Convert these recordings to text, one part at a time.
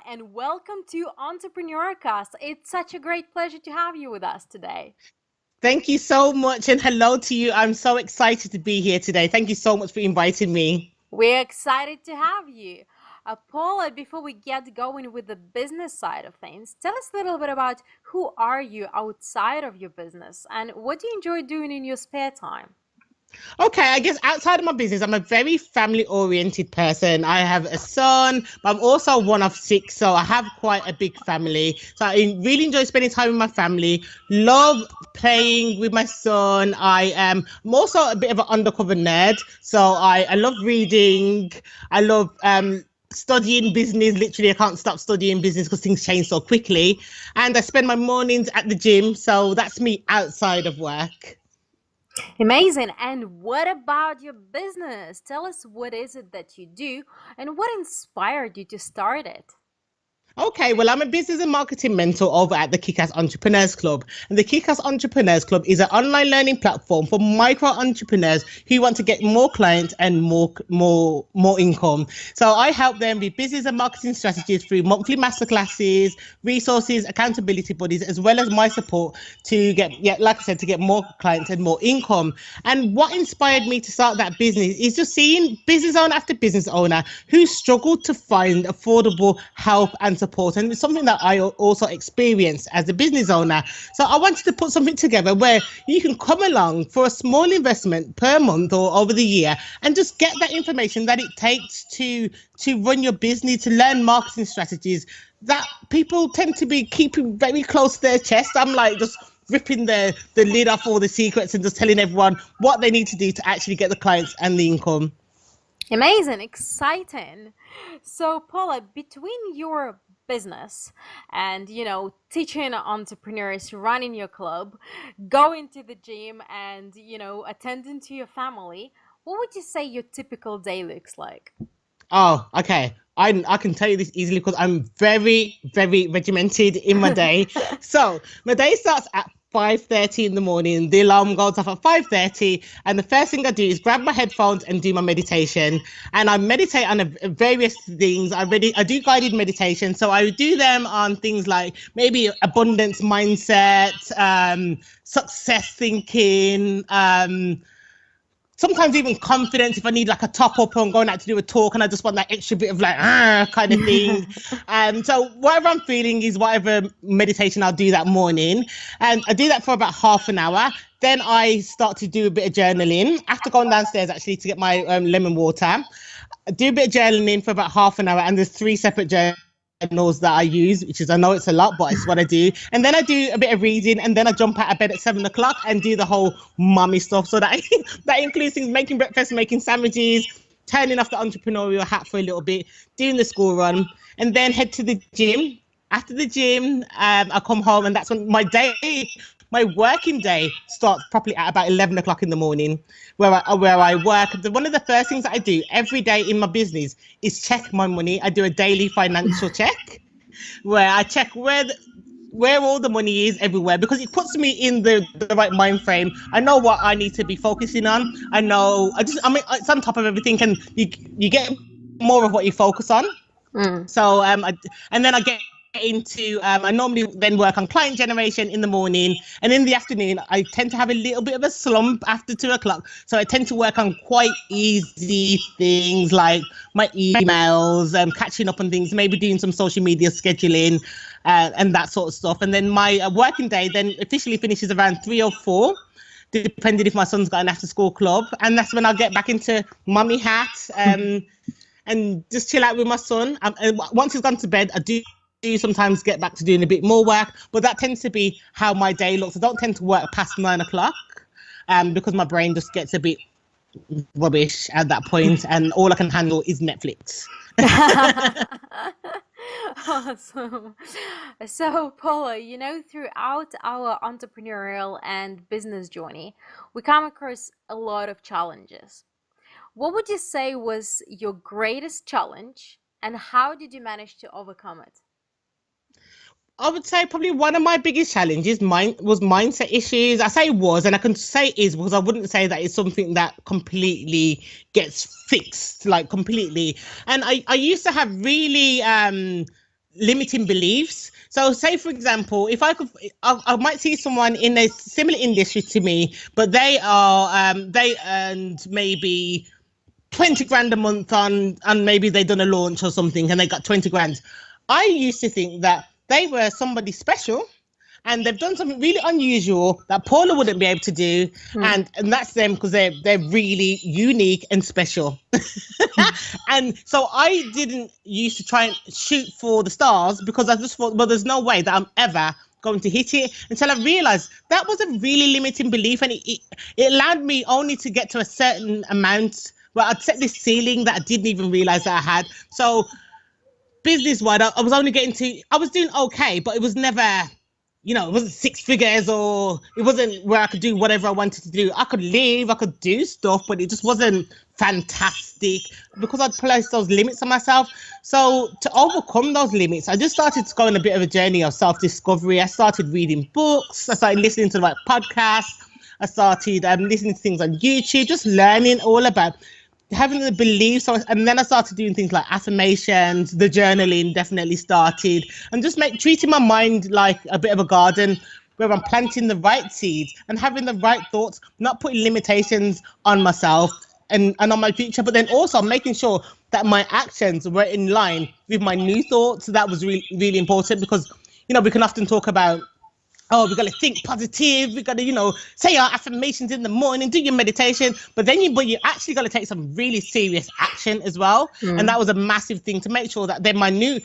and welcome to Entrepreneurcast. It's such a great pleasure to have you with us today. Thank you so much, and hello to you. I'm so excited to be here today. Thank you so much for inviting me. We're excited to have you. Paula, before we get going with the business side of things, tell us a little bit about who are you outside of your business and what do you enjoy doing in your spare time? Okay, I guess outside of my business, I'm a very family oriented person. I have a son, but I'm also one of six, so I have quite a big family. So I really enjoy spending time with my family. Love playing with my son. I'm also a bit of an undercover nerd, so I love reading. I love studying business. Literally, I can't stop studying business because things change so quickly. And I spend my mornings at the gym, so that's me outside of work. Amazing. And what about your business? Tell us what is it that you do and what inspired you to start it? Okay, well, I'm a business and marketing mentor over at the Kick-Ass Entrepreneurs Club. And the Kick-Ass Entrepreneurs Club is an online learning platform for micro entrepreneurs who want to get more clients and more income. So I help them with business and marketing strategies through monthly masterclasses, resources, accountability buddies, as well as my support to get, yeah, like I said, to get more clients and more income. And what inspired me to start that business is just seeing business owner after business owner who struggled to find affordable help and support, and it's something that I also experienced as a business owner. So I wanted to put something together where you can come along for a small investment per month or over the year and just get that information that it takes to run your business, to learn marketing strategies that people tend to be keeping very close to their chest. I'm like just ripping the lid off all the secrets and just telling everyone what they need to do to actually get the clients and the income. Amazing, exciting. So, Paula, between your business and, teaching entrepreneurs, running your club, going to the gym and, attending to your family, what would you say your typical day looks like? Oh, okay. I can tell you this easily because I'm very, very regimented in my day. So my day starts at 5:30 in the morning. The alarm goes off at 5:30, and the first thing I do is grab my headphones and do my meditation. And I meditate on various things. I do guided meditation, so I do them on things like maybe abundance mindset, success thinking, sometimes even confidence if I need like a top up or I'm going out to do a talk and I just want that extra bit of like kind of thing. So whatever I'm feeling is whatever meditation I'll do that morning. And I do that for about half an hour. Then I start to do a bit of journaling after going downstairs actually to get my lemon water. I do a bit of journaling for about half an hour, and there's three separate journals that I use, which is, I know it's a lot, but it's what I do. And then I do a bit of reading, and then I jump out of bed at 7 o'clock and do the whole mummy stuff. So that that includes things, making breakfast, making sandwiches, turning off the entrepreneurial hat for a little bit, doing the school run, and then head to the gym. After the gym, I come home, and that's when my working day starts properly at about 11 o'clock in the morning, where I work. One of the first things that I do every day in my business is check my money. I do a daily financial check where I check where all the money is everywhere, because it puts me in the right mind frame. I know what I need to be focusing on. I mean, it's on top of everything, and you get more of what you focus on. So and then I get into I normally then work on client generation in the morning, and in the afternoon I tend to have a little bit of a slump after 2 o'clock, so I tend to work on quite easy things like my emails, catching up on things, maybe doing some social media scheduling, and that sort of stuff. And then my working day then officially finishes around 3 or 4, depending if my son's got an after school club, and that's when I'll get back into mummy hat and just chill out with my son. And once he's gone to bed, I do sometimes get back to doing a bit more work, but that tends to be how my day looks. I don't tend to work past 9 o'clock, because my brain just gets a bit rubbish at that point, and all I can handle is Netflix. Awesome. So, Paula, throughout our entrepreneurial and business journey, we come across a lot of challenges. What would you say was your greatest challenge, and how did you manage to overcome it? I would say probably one of my biggest challenges was mindset issues. I say was, and I can say is, because I wouldn't say that it's something that completely gets fixed, like completely. And I used to have really limiting beliefs. So, say for example, if I might see someone in a similar industry to me, but they earned maybe 20 grand a month on, and maybe they done a launch or something, and they got 20 grand. I used to think that they were somebody special, and they've done something really unusual that Paula wouldn't be able to do, and that's them because they're really unique and special. And so I didn't used to try and shoot for the stars because I just thought, well, there's no way that I'm ever going to hit it, until I realized that was a really limiting belief, and it allowed me only to get to a certain amount. Well, I'd set this ceiling that I didn't even realize that I had. So business-wide, I was only I was doing okay, but it was never, it wasn't six figures, or it wasn't where I could do whatever I wanted to do. I could live, I could do stuff, but it just wasn't fantastic because I'd placed those limits on myself. So to overcome those limits, I just started to go on a bit of a journey of self-discovery. I started reading books. I started listening to podcasts. I started listening to things on YouTube, just learning all about having the beliefs. And then I started doing things like affirmations, the journaling definitely started, and just treating my mind like a bit of a garden where I'm planting the right seeds and having the right thoughts, not putting limitations on myself and on my future, but then also making sure that my actions were in line with my new thoughts. So that was really, really important, because, we can often talk about, oh, we've got to think positive. We've got to, say our affirmations in the morning, do your meditation. But you actually got to take some really serious action as well. And that was a massive thing, to make sure that then my new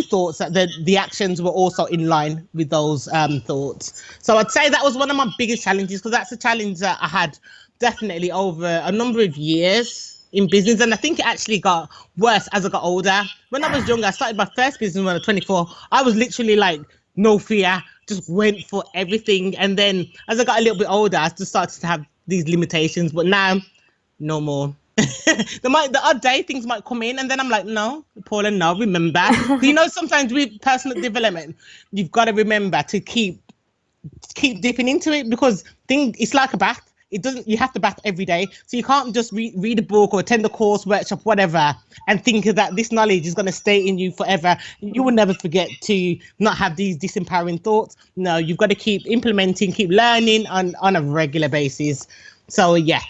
thoughts, that the actions were also in line with those thoughts. So I'd say that was one of my biggest challenges, because that's a challenge that I had definitely over a number of years in business. And I think it actually got worse as I got older. When I was younger, I started my first business when I was 24. I was literally like, no fear, just went for everything. And then as I got a little bit older, I just started to have these limitations. But now, no more. The odd day things might come in, and then I'm like, no, Paula, no, remember. Sometimes with personal development, you've got to remember to keep dipping into it, because it's like a bath. You have to bath every day. So you can't just read a book or attend a course, workshop, whatever, and think that this knowledge is going to stay in you forever. You will never forget to not have these disempowering thoughts. No, you've got to keep implementing, keep learning on a regular basis. So, yeah.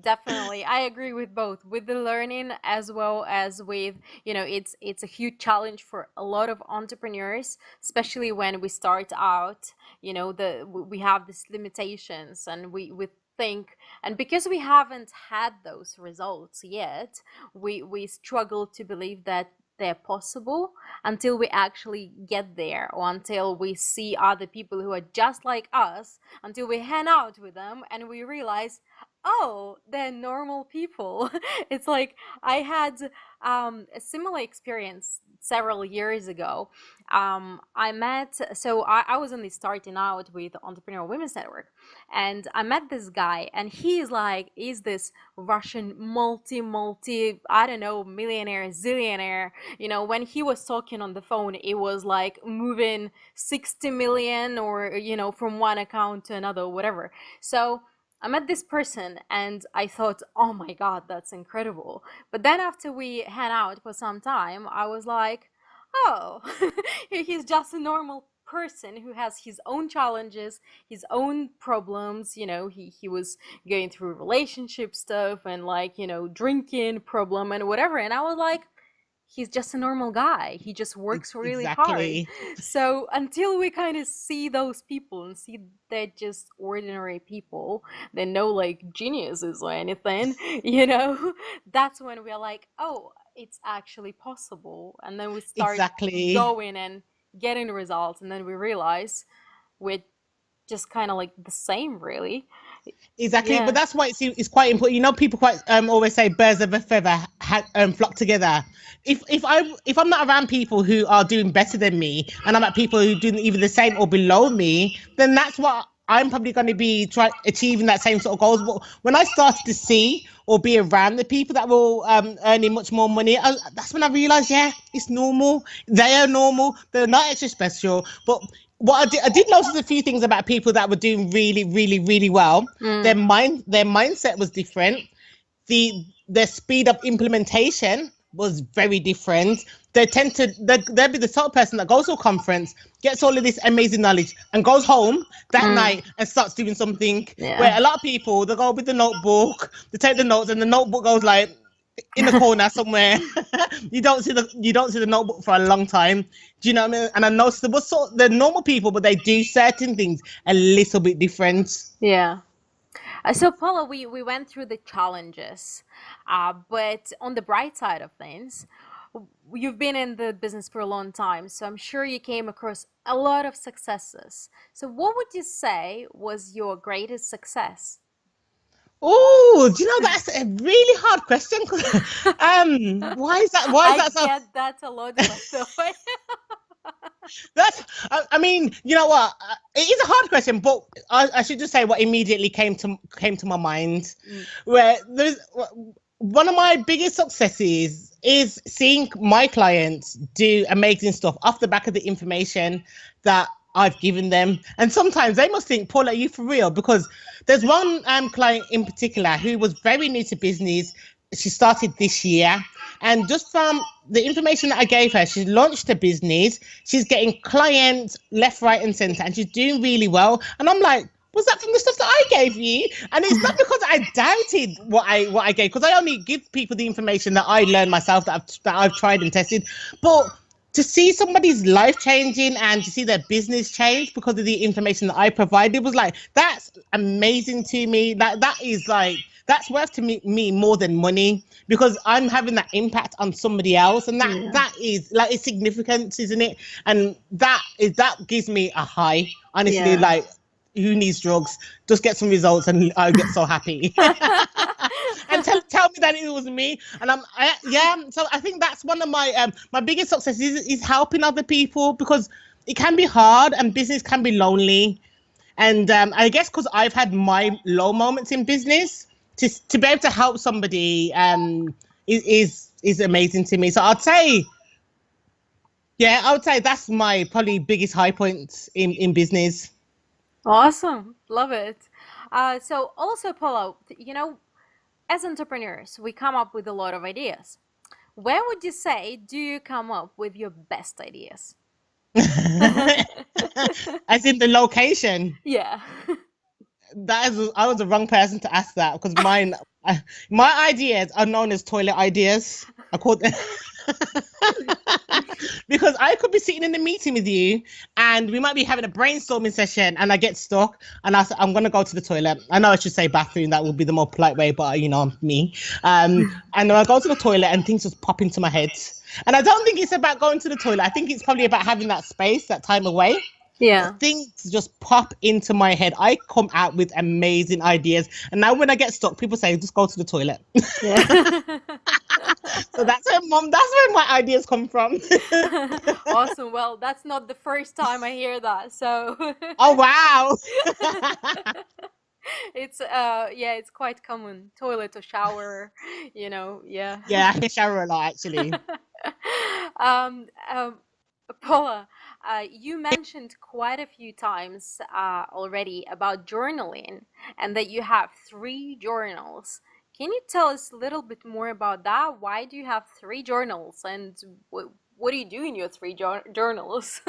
Definitely. I agree with both, with the learning as well as with, it's a huge challenge for a lot of entrepreneurs, especially when we start out, we have these limitations, and we think, and because we haven't had those results yet, we struggle to believe that they're possible until we actually get there, or until we see other people who are just like us, until we hang out with them and we realize, oh, they're normal people. It's like I had a similar experience several years ago. I was only starting out with Entrepreneurial Women's Network, and I met this guy, and he's this Russian multi, I don't know, millionaire, zillionaire. When he was talking on the phone, it was like moving 60 million, or, from one account to another, whatever. So I met this person and I thought, oh my God, that's incredible. But then after we hang out for some time, I was like, oh, he's just a normal person who has his own challenges, his own problems. He was going through relationship stuff and drinking problem and whatever. And I was like, he's just a normal guy. He just works really hard. So until we kind of see those people and see they're just ordinary people, they're no geniuses or anything, that's when we're like, oh, it's actually possible. And then we start going and getting results, and then we realize we're just kind of the same, really. Exactly, yeah. But that's why it's quite important. People quite always say birds of a feather flock together. If I'm not around people who are doing better than me, and I'm at people who are doing either the same or below me, then that's what I'm probably going to be achieving that same sort of goals. But when I started to see or be around the people that were earning much more money, that's when I realized, yeah, it's normal. They are normal. They're not extra special. But what I did notice a few things about people that were doing really, really, really well. Their mindset was different. Their speed of implementation was very different. They'll be the sort of person that goes to a conference, gets all of this amazing knowledge, and goes home that night and starts doing something. Where a lot of people, they go with the notebook, they take the notes, and the notebook goes like in the corner somewhere. You don't see the notebook for a long time. Do you know what I mean? And I noticed they're normal people, but they do certain things a little bit different. Yeah. So Paula, we went through the challenges, but on the bright side of things, you've been in the business for a long time, so I'm sure you came across a lot of successes. So what would you say was your greatest success? Oh, do you know that's a really hard question? Why is that? Why is I that so? get that a lot, by the way. I mean, you know what? It is a hard question, but I should just say what immediately came to my mind. Where there's one of my biggest successes is seeing my clients do amazing stuff off the back of the information that I've given them. And sometimes they must think, Paul, are you for real? Because there's one client in particular who was very new to business. She started this year. And just from the information that I gave her, she launched a business. She's getting clients left, right, and center, and she's doing really well. And I'm like, was that from the stuff that I gave you? And it's not because I doubted what I gave, because I only give people the information that I learned myself, that I've tried and tested. But to see somebody's life changing and to see their business change because of the information that I provided was like, that's amazing to me. That's worth to me more than money, because I'm having that impact on somebody else, and that is like, it's significant, isn't it? And that gives me a high. Honestly, like, who needs drugs? Just get some results, and I get so happy. And tell me that it was me. And so I think that's one of my my biggest successes is helping other people, because it can be hard and business can be lonely. And I guess because I've had my low moments in business, to be able to help somebody is amazing to me. So I would say that's my probably biggest high point in business. Awesome. Love it. So also, Paula, as entrepreneurs, we come up with a lot of ideas. Where would you say do you come up with your best ideas? As in the location. Yeah. I was the wrong person to ask that, because my ideas are known as toilet ideas. I call them because I could be sitting in a meeting with you and we might be having a brainstorming session and I get stuck and I'm going to go to the toilet. I know I should say bathroom, that would be the more polite way, but me. And then I go to the toilet and things just pop into my head. And I don't think it's about going to the toilet. I think it's probably about having that space, that time away. Yeah. Things just pop into my head. I come out with amazing ideas. And now when I get stuck, people say, just go to the toilet. Yeah. So that's where my ideas come from. Awesome. Well, that's not the first time I hear that. So Oh wow. It's quite common. Toilet or shower, yeah. Yeah, I can shower a lot actually. Paula, you mentioned quite a few times already about journaling, and that you have 3 journals. Can you tell us a little bit more about that? Why do you have 3 journals, and what do you do in your 3 journals?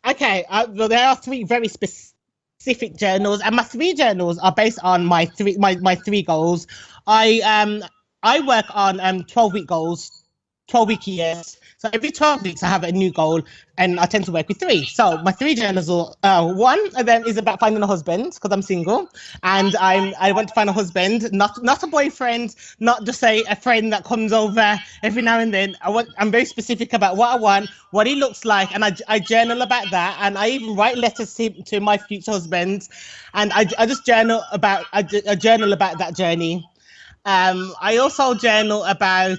Okay, well, there are 3 very specific journals, and my 3 journals are based on my 3 goals. I work on 12-week goals, 12-week years. So every 12 weeks I have a new goal, and I tend to work with 3. So my 3 journals are, one of them is about finding a husband, because I'm single, and I want to find a husband, not a boyfriend, not just a friend that comes over every now and then. I'm very specific about what I want, what he looks like, and I journal about that, and I even write letters to my future husbands, and I just journal about that journey. I also journal about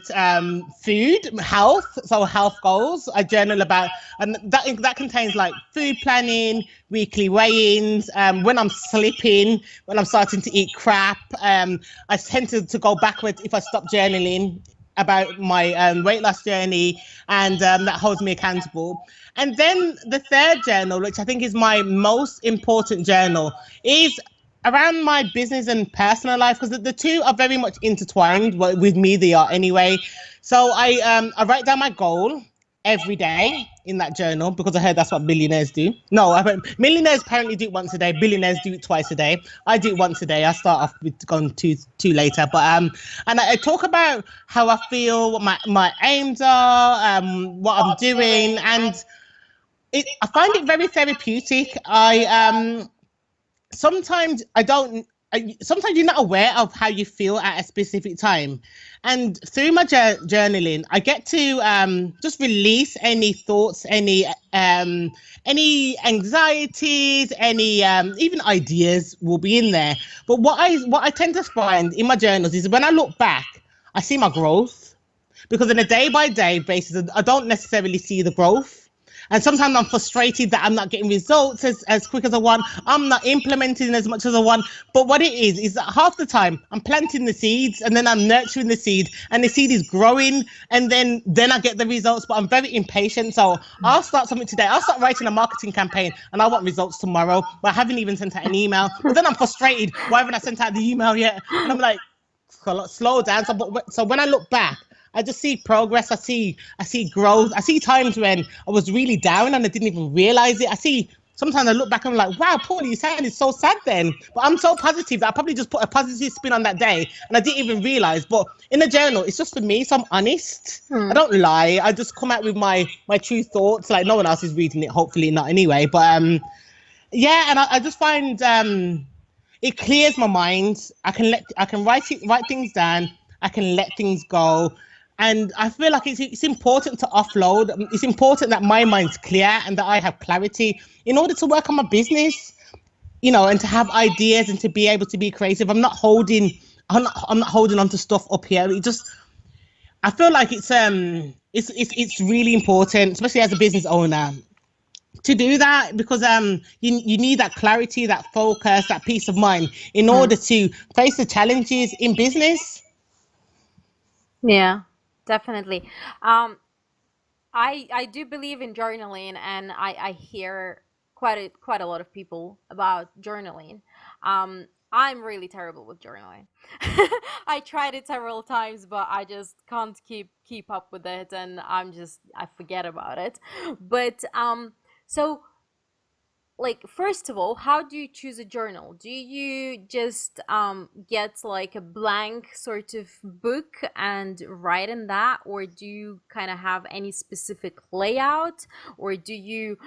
food, health, so health goals. I journal about, and that contains like food planning, weekly weigh-ins, when I'm slipping, when I'm starting to eat crap. I tend to go backwards if I stop journaling about my weight loss journey, and that holds me accountable. And then the 3rd journal, which I think is my most important journal, is around my business and personal life, because the 2 are very much intertwined. With me, they are anyway. So I write down my goal every day in that journal because I heard that's what millionaires do. No, millionaires apparently do it once a day. Billionaires do it twice a day. I do it once a day. I start off with going two later, but and I talk about how I feel, what my aims are, what I'm doing, and I find it very therapeutic. Sometimes I don't. Sometimes you're not aware of how you feel at a specific time, and through my journaling, I get to just release any thoughts, any anxieties, any even ideas will be in there. But what I tend to find in my journals is when I look back, I see my growth because on a day by day basis, I don't necessarily see the growth. And sometimes I'm frustrated that I'm not getting results as quick as I want. I'm not implementing as much as I want. But what it is that half the time I'm planting the seeds and then I'm nurturing the seed and the seed is growing and then I get the results. But I'm very impatient. So I'll start something today. I'll start writing a marketing campaign and I want results tomorrow. But I haven't even sent out an email. But then I'm frustrated. Why haven't I sent out the email yet? And I'm like, slow down. So when I look back, I just see progress. I see growth. I see times when I was really down and I didn't even realize it. Sometimes I look back and I'm like, wow, Paula, you sounded so sad then. But I'm so positive that I probably just put a positive spin on that day and I didn't even realize. But in a journal, it's just for me, so I'm honest. I don't lie. I just come out with my true thoughts. Like no one else is reading it, hopefully not anyway. But yeah, and I just find it clears my mind. I can write things down. I can let things go. And I feel like it's important to offload. It's important that my mind's clear and that I have clarity in order to work on my business, and to have ideas and to be able to be creative. I'm not holding on to stuff up here. I feel like it's really important, especially as a business owner, to do that because you need that clarity, that focus, that peace of mind in order to face the challenges in business. Yeah, definitely. Um, I do believe in journaling, and I hear quite a lot of people about journaling. I'm really terrible with journaling. I tried it several times, but I just can't keep up with it, and I forget about it. But so like first of all, how do you choose a journal? Do you just get like a blank sort of book and write in that, or do you kind of have any specific layout, or do you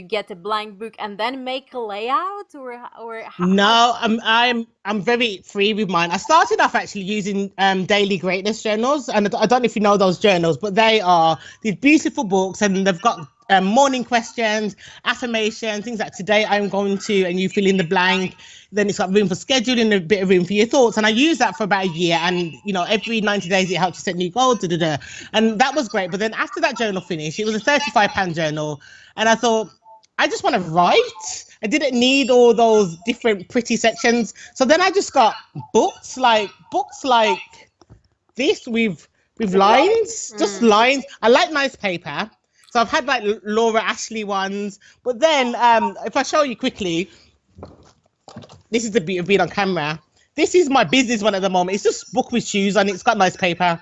get a blank book and then make a layout, or how? No, I'm very free with mine. I started off actually using daily greatness journals, and I don't know if you know those journals, but they are these beautiful books, and they've got morning questions, affirmations, things like today I'm going to, and you fill in the blank. Then it's got room for scheduling, a bit of room for your thoughts, and I used that for about a year. And every 90 days it helped you set new goals, and that was great. But then after that journal finished, it was a £35 journal, and I thought, I just want to write. I didn't need all those different pretty sections. So then I just got books like this with lines, just lines. I like nice paper. So I've had like Laura Ashley ones. But then if I show you quickly, this is the beauty of being on camera. This is my business one at the moment. It's just book with shoes and it's got nice paper.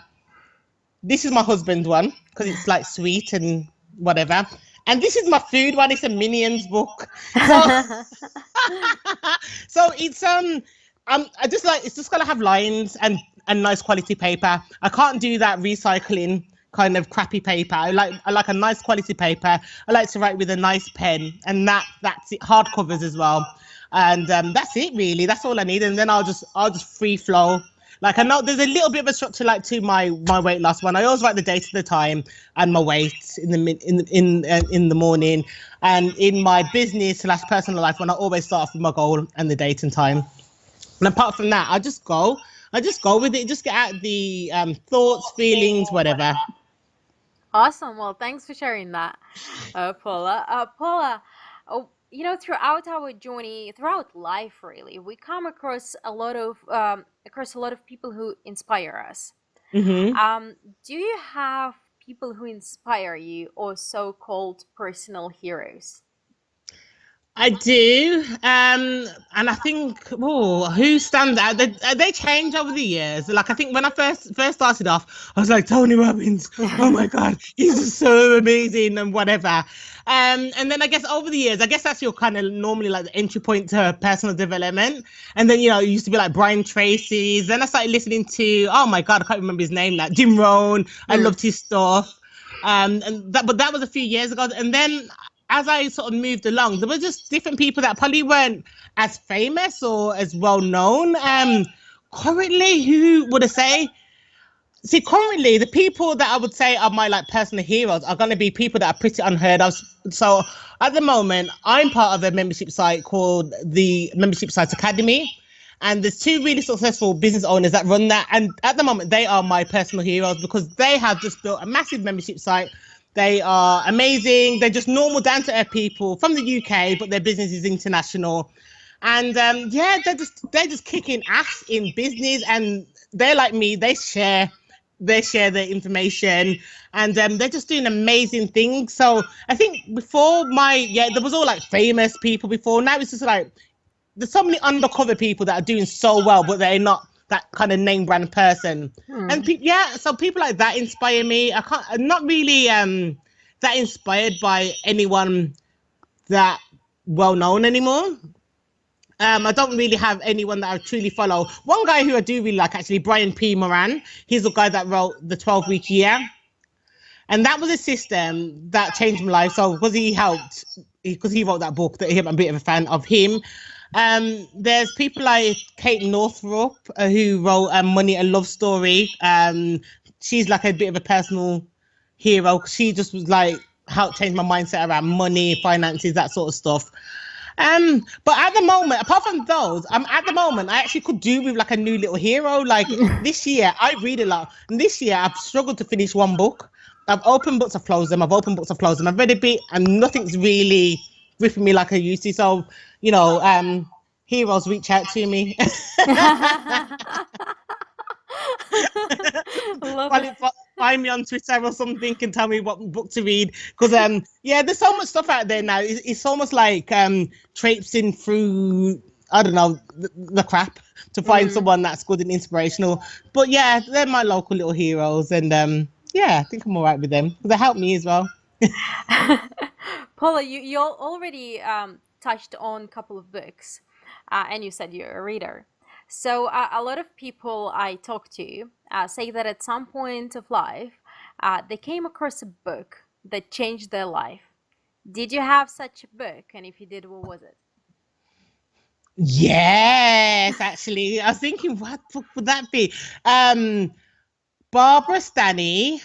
This is my husband's one because it's like sweet and whatever. And this is my food one. It's a Minions book. So, so I just like it's just gotta have lines and nice quality paper. I can't do that recycling kind of crappy paper. I like a nice quality paper. I like to write with a nice pen, and that's it. Hardcovers as well, and that's it really. That's all I need, and then I'll just free flow. Like I know there's a little bit of a structure like to my weight loss one. I always write the date of the time and my weight in the morning, and in my business / personal life one, I always start off with my goal and the date and time. And apart from that, I just go with it. Just get out the thoughts, feelings, whatever. Awesome. Well, thanks for sharing that, Paula. Paula, throughout our journey, throughout life, really, we come across a lot of people who inspire us. Hmm. Do you have people who inspire you, or so-called personal heroes? I do, and I think, oh, who stands out? They change over the years. Like I think when I first started off, I was like Tony Robbins. Oh my God, he's just so amazing and whatever. And then I guess over the years, I guess that's your kind of normally like the entry point to personal development. And then it used to be like Brian Tracy's. Then I started listening to, oh my God, I can't remember his name, like Jim Rohn. I Mm. loved his stuff. But that was a few years ago. And then as I sort of moved along, there were just different people that probably weren't as famous or as well known. Currently, who would I say? See, currently, the people that I would say are my like personal heroes are going to be people that are pretty unheard of. So at the moment, I'm part of a membership site called the Membership Sites Academy. And there's two really successful business owners that run that. And at the moment, they are my personal heroes because they have just built a massive membership site. They are amazing. They're just normal, down to earth people from the UK, but their business is international. And yeah, they're just kicking ass in business, and they're like me. They share their information, and they're just doing amazing things. So I think before there was all like famous people before. Now it's just like there's so many undercover people that are doing so well, but they're not that kind of name brand person. And so people like that inspire me. I'm not really that inspired by anyone that well known anymore. I don't really have anyone that I truly follow. One guy who I do really like, actually, Brian P. Moran. He's the guy that wrote the 12-week year. And that was a system that changed my life. So because he wrote that book, that I'm a bit of a fan of him. There's people like Kate Northrup, who wrote Money and Love Story. She's like a bit of a personal hero. She just was like helped change my mindset around money, finances, that sort of stuff. But at the moment, apart from those, at the moment, I actually could do with like a new little hero. Like this year, I read a lot. And this year, I've struggled to finish one book. I've opened books, I've closed them. I've opened books, I've closed them. I've read a bit, and nothing's really gripping me like I used to. So, heroes, reach out to me. Love it. Find me on Twitter or something and tell me what book to read. Because yeah, there's so much stuff out there now. It's almost like traipsing through, I don't know, the crap to find someone that's good and inspirational. But yeah, they're my local little heroes, and yeah, I think I'm all right with them because they help me as well. Paula, you already touched on a couple of books, and you said you're a reader. So a lot of people I talk to say that at some point of life, they came across a book that changed their life. Did you have such a book? And if you did, what was it? Yes, actually, I was thinking, what book would that be? Barbara Stanny,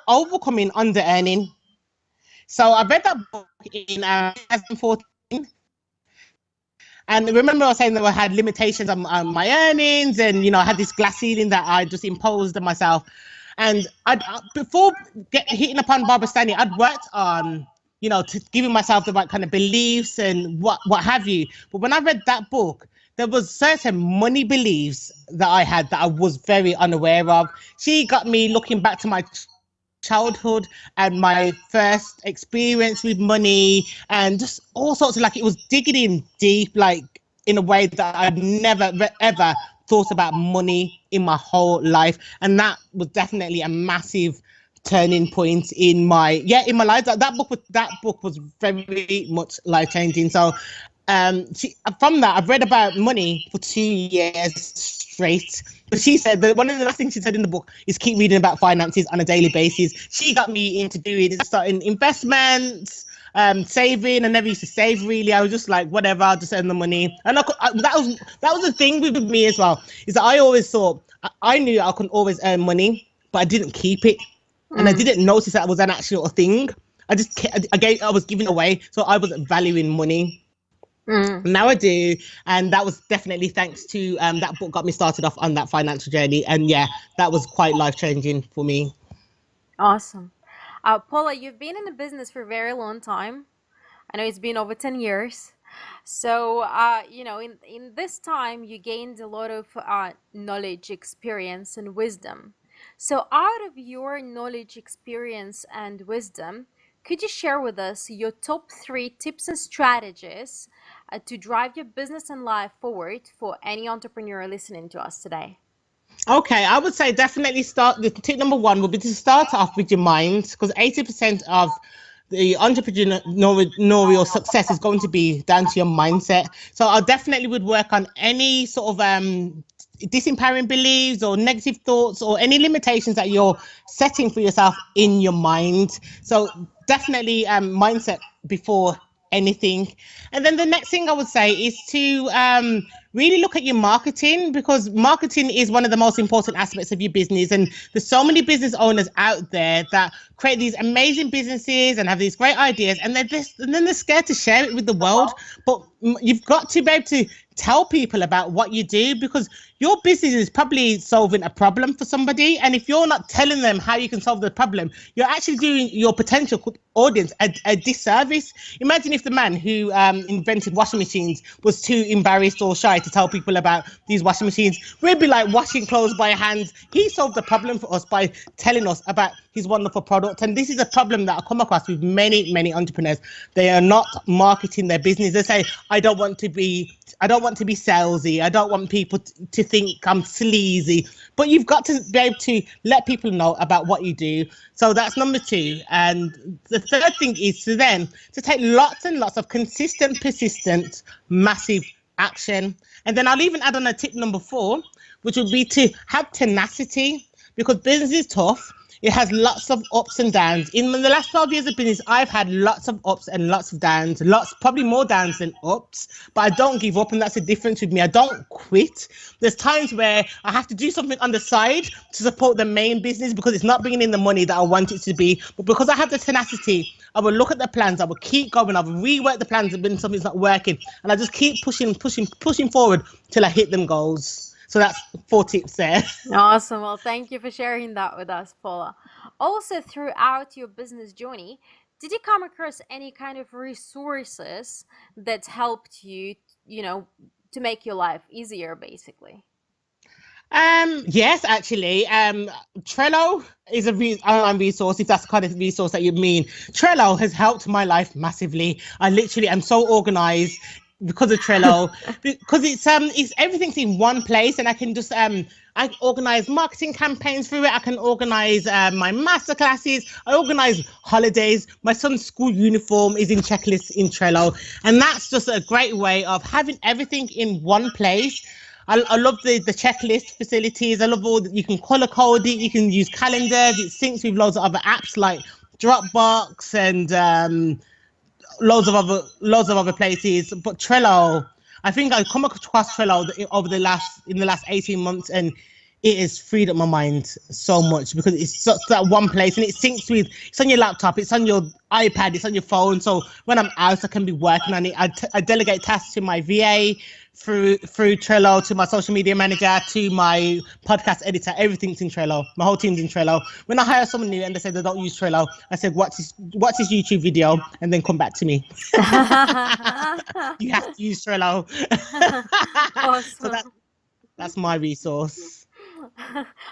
Overcoming Under Earning. So I read that book in 2014. And remember, I was saying that I had limitations on my earnings, and I had this glass ceiling that I just imposed on myself. And before hitting upon Barbara Stanley, I'd worked on, giving myself the right kind of beliefs and what have you. But when I read that book, there was certain money beliefs that I had that I was very unaware of. She got me looking back to my childhood and my first experience with money, and just all sorts of, like, it was digging in deep, like in a way that I'd never ever thought about money in my whole life. And that was definitely a massive turning point in my life. That book was very much life changing. So from that, I've read about money for 2 years straight. But she said that one of the last things she said in the book is keep reading about finances on a daily basis. She got me into starting investments, saving. I never used to save really. I was just like, whatever, I'll just earn the money. And that was the thing with me as well, is that I always thought I knew I could always earn money, but I didn't keep it, and I didn't notice that was an actual thing. I was giving away, so I wasn't valuing money. Now I do, and that was definitely thanks to that book got me started off on that financial journey, and yeah, that was quite life-changing for me. Awesome. Paula, you've been in the business for a very long time. I know it's been over 10 years. So, in this time, you gained a lot of knowledge, experience, and wisdom. So, out of your knowledge, experience, and wisdom, Could you share with us your top three tips and strategies to drive your business and life forward for any entrepreneur listening to us today? Okay, I would say definitely start. The tip number one would be to start off with your mind, because 80% of the entrepreneurial success is going to be down to your mindset. So I definitely would work on any sort of disempowering beliefs or negative thoughts or any limitations that you're setting for yourself in your mind. So definitely mindset before anything. And then the next thing I would say is to really look at your marketing, because marketing is one of the most important aspects of your business. And there's so many business owners out there that create these amazing businesses and have these great ideas, and then they're scared to share it with the world. But you've got to be able to tell people about what you do, because your business is probably solving a problem for somebody, and if you're not telling them how you can solve the problem, you're actually doing your potential audience a disservice. Imagine if the man who invented washing machines was too embarrassed or shy to tell people about these washing machines. We'd be like washing clothes by hand. He solved the problem for us by telling us about his wonderful product. And this is a problem that I come across with many entrepreneurs. They are not marketing their business. They say, I don't want to be salesy. I don't want people to think I'm sleazy. But you've got to be able to let people know about what you do. So that's number two. And the third thing is to take lots and lots of consistent, persistent, massive action. And then I'll even add on a tip number 4, which would be to have tenacity, because business is tough. It has lots of ups and downs. In the last 12 years of business, I've had lots of ups and lots of downs, probably more downs than ups, but I don't give up. And that's the difference with me. I don't quit. There's times where I have to do something on the side to support the main business because it's not bringing in the money that I want it to be. But because I have the tenacity, I will look at the plans. I will keep going. I will rework the plans when something's not working. And I just keep pushing forward till I hit them goals. So that's 4 tips there. Awesome. Well, thank you for sharing that with us, Paula. Also, throughout your business journey, did you come across any kind of resources that helped you, to make your life easier, basically? Yes, actually. Trello is a online resource, if that's the kind of resource that you mean. Trello has helped my life massively. I literally am so organized because of Trello, because it's everything's in one place, and I can just I organize marketing campaigns through it. I can organize my master classes. I organize holidays. My son's school uniform is in checklists in Trello, and that's just a great way of having everything in one place. I love the checklist facilities. I love all that you can color code it. You can use calendars. It syncs with loads of other apps like Dropbox and loads of other places. But Trello, I think I come across Trello in the last 18 months, and it has freed up my mind so much, because it's such that one place, and it syncs with, it's on your laptop, it's on your iPad, it's on your phone. So when I'm out, I can be working on it. I delegate tasks to my VA through Trello, to my social media manager, to my podcast editor. Everything's in Trello. My whole team's in Trello. When I hire someone new and they say they don't use Trello, I said, watch this YouTube video and then come back to me. You have to use Trello. So Awesome. that's my resource.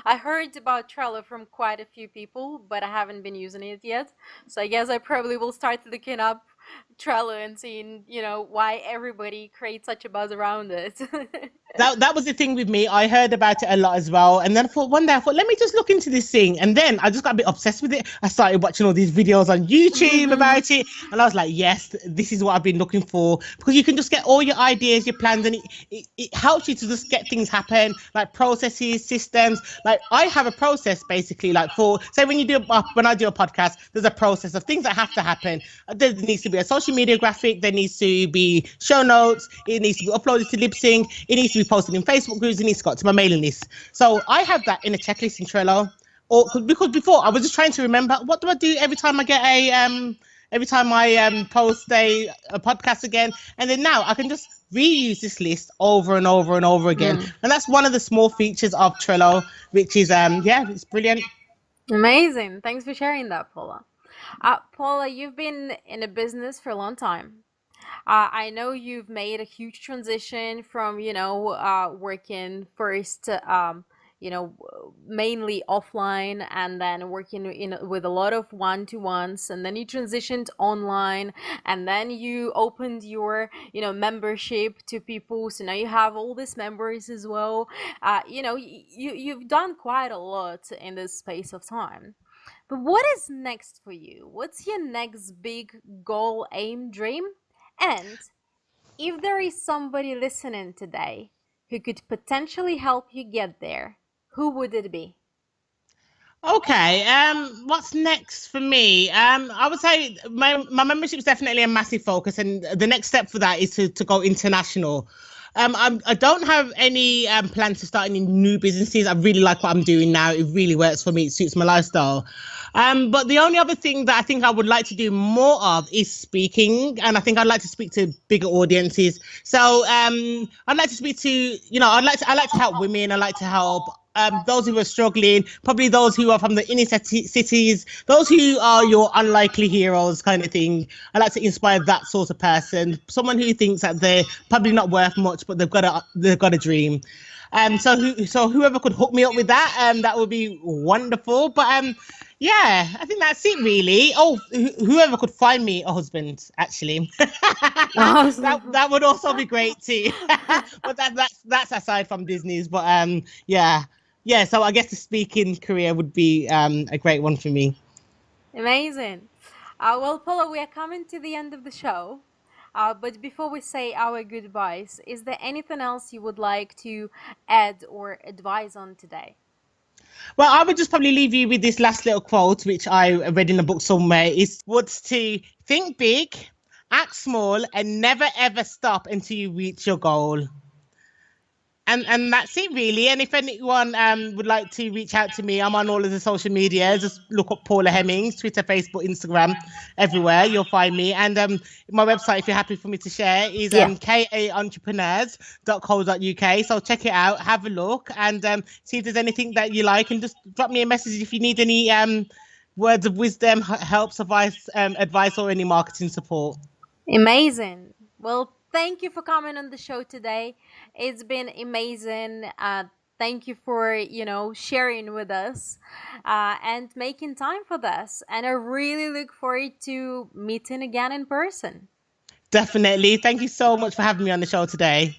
I heard about Trello from quite a few people, but I haven't been using it yet. So I guess I probably will start looking up Trello and seeing, why everybody creates such a buzz around it. That was the thing with me. I heard about it a lot as well. And then one day I thought, let me just look into this thing. And then I just got a bit obsessed with it. I started watching all these videos on YouTube about it. And I was like, yes, this is what I've been looking for. Because you can just get all your ideas, your plans, and it helps you to just get things happen, like processes, systems. Like I have a process basically, like for, say when I do a podcast, there's a process of things that have to happen. There needs to be a social media graphic. There needs to be show notes. It needs to be uploaded to LipSync. It needs to be posted in Facebook groups. It needs to go to my mailing list. So I have that in a checklist in Trello. Because before I was just trying to remember, what do I do every time I get every time I post a podcast again, and then now I can just reuse this list over and over and over again. And that's one of the small features of Trello, which is it's brilliant. Amazing. Thanks for sharing that, Paula. Paula, you've been in a business for a long time. I know you've made a huge transition from, working first, mainly offline, and then working with a lot of one-to-ones, and then you transitioned online, and then you opened your membership to people, so now you have all these members as well. You've done quite a lot in this space of time. But what is next for you? What's your next big goal, aim, dream? And if there is somebody listening today who could potentially help you get there, who would it be? Okay. What's next for me? I would say my membership is definitely a massive focus, and the next step for that is to go international. I don't have any plans to start any new businesses. I really like what I'm doing now. It really works for me. It suits my lifestyle. But the only other thing that I think I would like to do more of is speaking, and I think I'd like to speak to bigger audiences. So I'd like to speak to, I like to help women. I like to help those who are struggling, probably those who are from the inner cities, those who are your unlikely heroes, kind of thing. I like to inspire that sort of person, someone who thinks that they're probably not worth much, but they've got a dream. So whoever could hook me up with that would be wonderful. But yeah, I think that's it really. Oh, whoever could find me a husband, actually, Awesome. that would also be great too. But that's aside from Disney's. But yeah, yeah. So I guess the speaking career would be a great one for me. Amazing. Well, Paula, we are coming to the end of the show. But before we say our goodbyes, is there anything else you would like to add or advise on today? Well, I would just probably leave you with this last little quote, which I read in a book somewhere. Is what's to think big, act small, and never ever stop until you reach your goal. And that's it really. And if anyone would like to reach out to me, I'm on all of the social media. Just look up Paula Hemmings, Twitter, Facebook, Instagram, everywhere. You'll find me. And my website, if you're happy for me to share, is Yeah. kaentrepreneurs.co.uk. So check it out, have a look, and see if there's anything that you like, and just drop me a message if you need any words of wisdom, helps, advice, or any marketing support. Amazing. Well, thank you for coming on the show today. It's been amazing. Thank you for, sharing with us and making time for this. And I really look forward to meeting again in person. Definitely. Thank you so much for having me on the show today.